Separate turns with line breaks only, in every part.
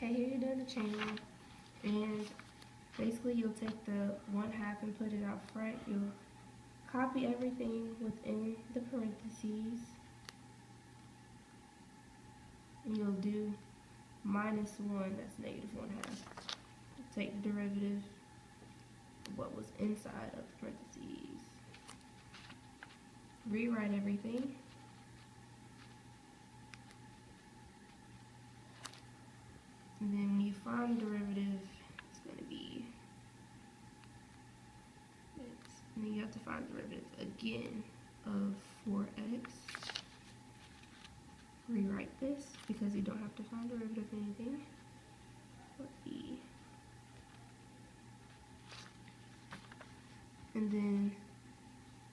Okay, here you're doing the chaining, and basically you'll take the 1/2 and put it out front. You'll copy everything within the parentheses, and you'll do -1, that's -1/2. Take the derivative of what was inside of the parentheses. Rewrite everything. And then when you find the derivative, it's going to be x. And then you have to find the derivative again of 4x. Rewrite this because you don't have to find the derivative of anything. But e. And then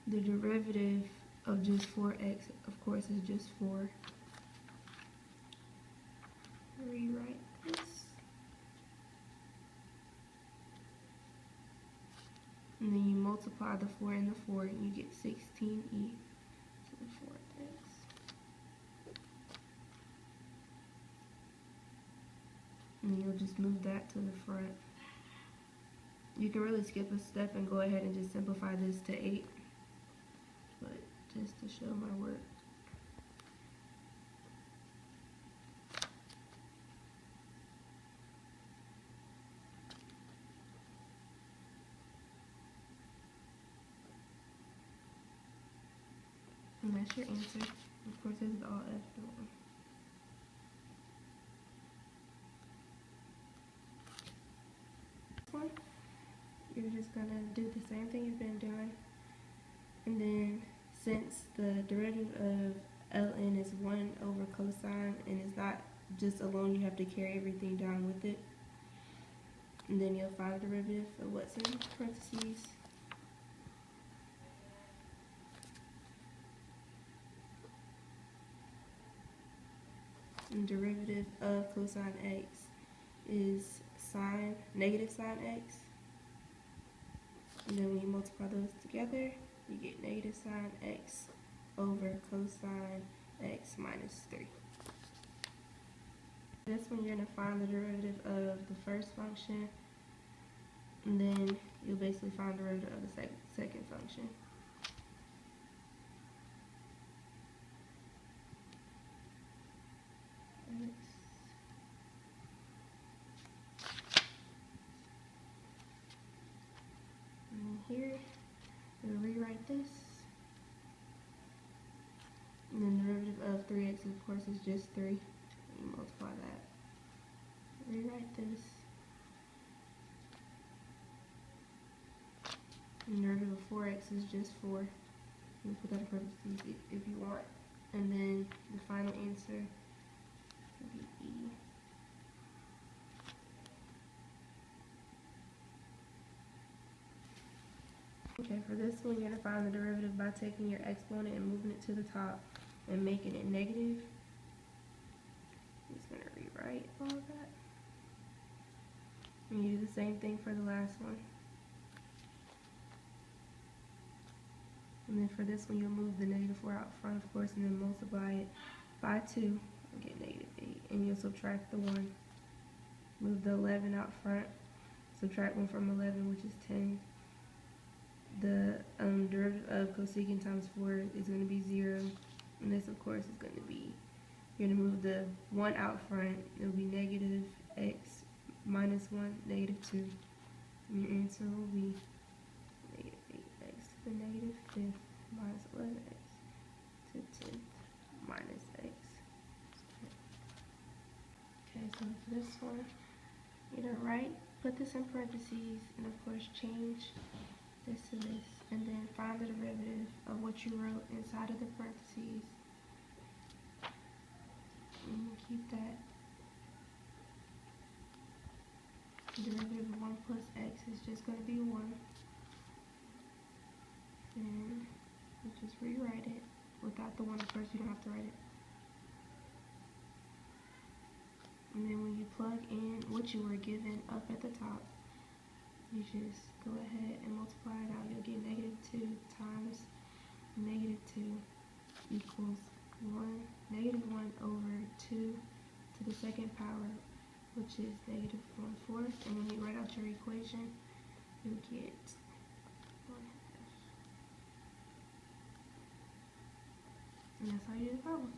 the derivative of just 4x, of course, is just 4. Rewrite this. And then you multiply the 4 and the 4, and you get 16e to the 4th x. And you'll just move that to the front. You can really skip a step and go ahead and just simplify this to 8. But just to show my work. And that's your answer. Of course, this is all F1. This one, you're just gonna do the same thing you've been doing. And then, since the derivative of ln is 1 over cosine, and it's not just alone, you have to carry everything down with it. And then you'll find the derivative of what's in parentheses. And derivative of cosine x is negative sine x. And then when you multiply those together, you get negative sine x over cosine x minus 3. This one you're going to find the derivative of the first function, and then you'll basically find the derivative of the second function. And here, we'll rewrite this. And then the derivative of 3x, of course, is just 3. You multiply that. Rewrite this. And the derivative of 4x is just 4. You put that in parentheses if you want. And then the final answer will be E. Okay, for this one, you're going to find the derivative by taking your exponent and moving it to the top and making it negative. I'm just going to rewrite all of that. And you do the same thing for the last one. And then for this one, you'll move the -4 out front, of course, and then multiply it by 2 and get -8. And you'll subtract the 1. Move the 11 out front. Subtract 1 from 11, which is 10. The derivative of cosecant times 4 is going to be 0. And this, of course, is going to be, you're going to move the 1 out front. It will be negative x minus 1, -2. And your answer will be -8x to the -5th minus 11x to the 10th minus x. Okay, so for this one, you're going to write, put this in parentheses, and of course change this to this, and then find the derivative of what you wrote inside of the parentheses. And keep that. The derivative of 1 plus x is just going to be 1. And you just rewrite it without the 1. Of course, you don't have to write it. And then when you plug in what you were given up at the top, you just go ahead and multiply it out. You'll get -2 times -2 equals 1, -1 over 2 to the second power, which which is negative 1/4. And when you write out your equation, you get 1/2. And that's how you do the problem.